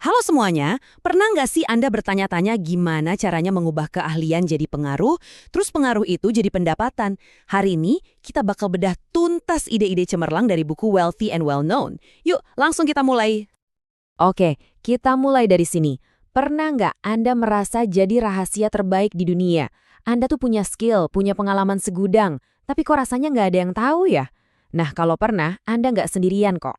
Halo semuanya, pernah nggak sih Anda bertanya-tanya gimana caranya mengubah keahlian jadi pengaruh, terus pengaruh itu jadi pendapatan? Hari ini, kita bakal bedah tuntas ide-ide cemerlang dari buku Wealthy and Well Known. Yuk, langsung kita mulai. Oke, kita mulai dari sini. Pernah nggak Anda merasa jadi rahasia terbaik di dunia? Anda tuh punya skill, punya pengalaman segudang, tapi kok rasanya nggak ada yang tahu ya? Nah, kalau pernah, Anda nggak sendirian kok.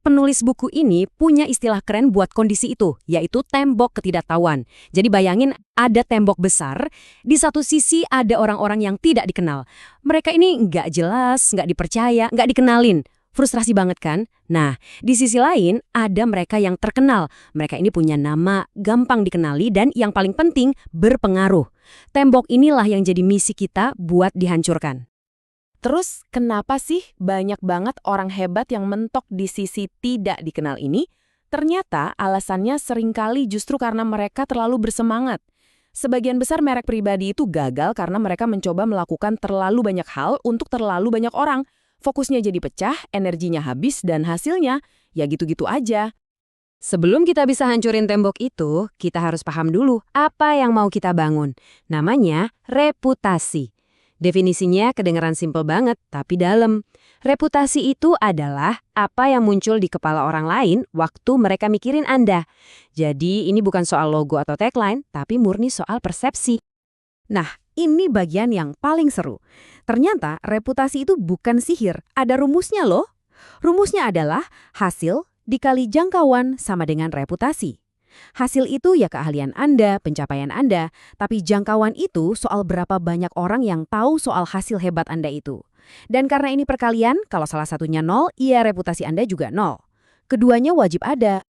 Penulis buku ini punya istilah keren buat kondisi itu, yaitu tembok ketidaktahuan. Jadi bayangin ada tembok besar, di satu sisi ada orang-orang yang tidak dikenal. Mereka ini nggak jelas, nggak dipercaya, nggak dikenalin. Frustrasi banget kan? Nah, di sisi lain ada mereka yang terkenal. Mereka ini punya nama, gampang dikenali, dan yang paling penting, berpengaruh. Tembok inilah yang jadi misi kita buat dihancurkan. Terus, kenapa sih banyak banget orang hebat yang mentok di sisi tidak dikenal ini? Ternyata alasannya seringkali justru karena mereka terlalu bersemangat. Sebagian besar merek pribadi itu gagal karena mereka mencoba melakukan terlalu banyak hal untuk terlalu banyak orang. Fokusnya jadi pecah, energinya habis, dan hasilnya ya gitu-gitu aja. Sebelum kita bisa hancurin tembok itu, kita harus paham dulu apa yang mau kita bangun. Namanya reputasi. Definisinya kedengaran simpel banget, tapi dalam. Reputasi itu adalah apa yang muncul di kepala orang lain waktu mereka mikirin Anda. Jadi ini bukan soal logo atau tagline, tapi murni soal persepsi. Nah, ini bagian yang paling seru. Ternyata reputasi itu bukan sihir, ada rumusnya loh. Rumusnya adalah hasil dikali jangkauan sama dengan reputasi. Hasil itu ya keahlian Anda, pencapaian Anda, tapi jangkauan itu soal berapa banyak orang yang tahu soal hasil hebat Anda itu. Dan karena ini perkalian, kalau salah satunya nol, ya reputasi Anda juga nol. Keduanya wajib ada.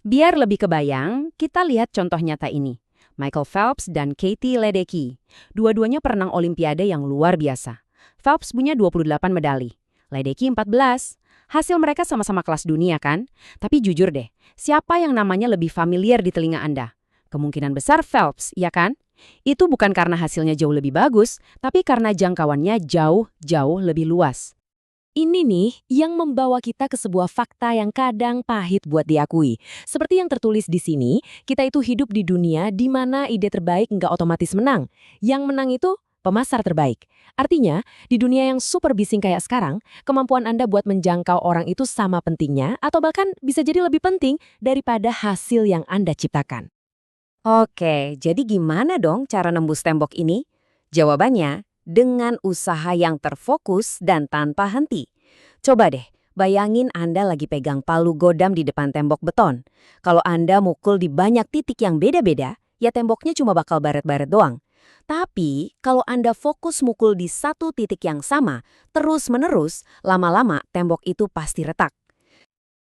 Biar lebih kebayang, kita lihat contoh nyata ini. Michael Phelps dan Katie Ledecky. Dua-duanya perenang olimpiade yang luar biasa. Phelps punya 28 medali, Ledecky 14. Hasil mereka sama-sama kelas dunia kan? Tapi jujur deh, siapa yang namanya lebih familiar di telinga Anda? Kemungkinan besar Phelps, ya kan? Itu bukan karena hasilnya jauh lebih bagus, tapi karena jangkauannya jauh lebih luas. Ini nih yang membawa kita ke sebuah fakta yang kadang pahit buat diakui. Seperti yang tertulis di sini, kita itu hidup di dunia di mana ide terbaik nggak otomatis menang. Yang menang itu pemasar terbaik. Artinya, di dunia yang super bising kayak sekarang, kemampuan Anda buat menjangkau orang itu sama pentingnya atau bahkan bisa jadi lebih penting daripada hasil yang Anda ciptakan. Oke, jadi gimana dong cara nembus tembok ini? Jawabannya, dengan usaha yang terfokus dan tanpa henti. Coba deh, bayangin Anda lagi pegang palu godam di depan tembok beton. Kalau Anda mukul di banyak titik yang beda-beda, ya temboknya cuma bakal baret-baret doang. Tapi, kalau Anda fokus mukul di satu titik yang sama, terus-menerus, lama-lama tembok itu pasti retak.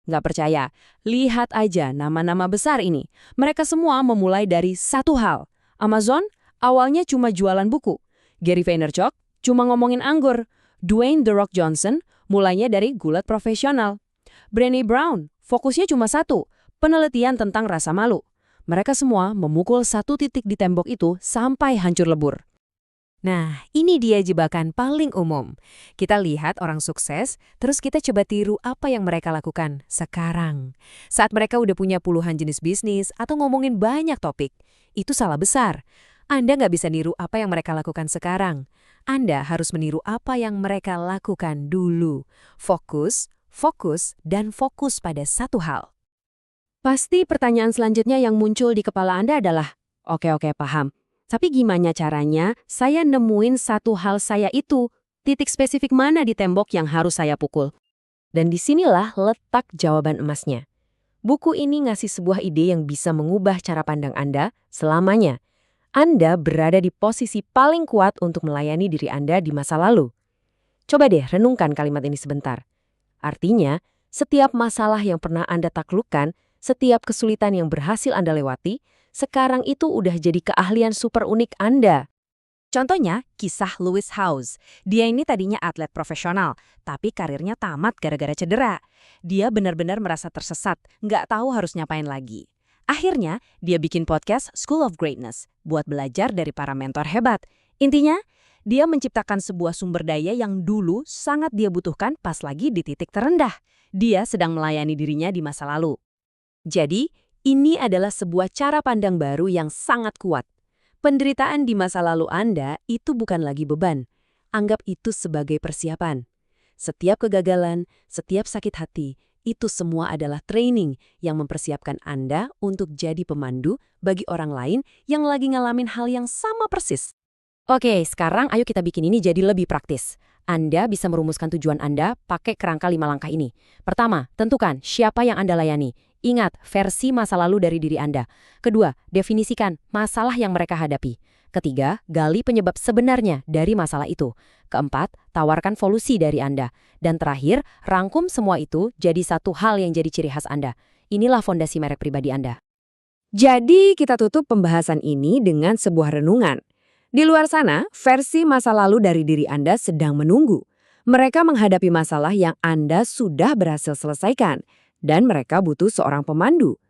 Nggak percaya? Lihat aja nama-nama besar ini. Mereka semua memulai dari satu hal. Amazon awalnya cuma jualan buku. Gary Vaynerchuk cuma ngomongin anggur. Dwayne The Rock Johnson mulainya dari gulat profesional. Brené Brown fokusnya cuma satu, penelitian tentang rasa malu. Mereka semua memukul satu titik di tembok itu sampai hancur lebur. Nah, ini dia jebakan paling umum. Kita lihat orang sukses, terus kita coba tiru apa yang mereka lakukan sekarang. Saat mereka udah punya puluhan jenis bisnis atau ngomongin banyak topik, itu salah besar. Anda nggak bisa niru apa yang mereka lakukan sekarang. Anda harus meniru apa yang mereka lakukan dulu. Fokus, dan fokus pada satu hal. Pasti pertanyaan selanjutnya yang muncul di kepala Anda adalah, oke, paham. Tapi gimana caranya saya nemuin satu hal saya itu? Titik spesifik mana di tembok yang harus saya pukul? Dan disinilah letak jawaban emasnya. Buku ini ngasih sebuah ide yang bisa mengubah cara pandang Anda selamanya. Anda berada di posisi paling kuat untuk melayani diri Anda di masa lalu. Coba deh renungkan kalimat ini sebentar. Artinya, setiap masalah yang pernah Anda taklukkan, setiap kesulitan yang berhasil Anda lewati, sekarang itu udah jadi keahlian super unik Anda. Contohnya, kisah Lewis Howes. Dia ini tadinya atlet profesional, tapi karirnya tamat gara-gara cedera. Dia benar-benar merasa tersesat, nggak tahu harus ngapain lagi. Akhirnya, dia bikin podcast School of Greatness buat belajar dari para mentor hebat. Intinya, dia menciptakan sebuah sumber daya yang dulu sangat dia butuhkan pas lagi di titik terendah. Dia sedang melayani dirinya di masa lalu. Jadi, Ini adalah sebuah cara pandang baru yang sangat kuat. Penderitaan di masa lalu Anda itu bukan lagi beban. Anggap itu sebagai persiapan. Setiap kegagalan, setiap sakit hati, itu semua adalah training yang mempersiapkan Anda untuk jadi pemandu bagi orang lain yang lagi ngalamin hal yang sama persis. Oke, sekarang ayo kita bikin ini jadi lebih praktis. Anda bisa merumuskan tujuan Anda pakai kerangka 5 langkah ini. Pertama, tentukan siapa yang Anda layani. Ingat, versi masa lalu dari diri Anda. Kedua, definisikan masalah yang mereka hadapi. Ketiga, gali penyebab sebenarnya dari masalah itu. Keempat, tawarkan solusi dari Anda. Dan terakhir, rangkum semua itu jadi satu hal yang jadi ciri khas Anda. Inilah fondasi merek pribadi Anda. Jadi, kita tutup pembahasan ini dengan sebuah renungan. Di luar sana, versi masa lalu dari diri Anda sedang menunggu. Mereka menghadapi masalah yang Anda sudah berhasil selesaikan. Dan mereka butuh seorang pemandu.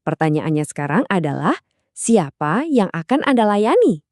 Pertanyaannya sekarang adalah, siapa yang akan Anda layani?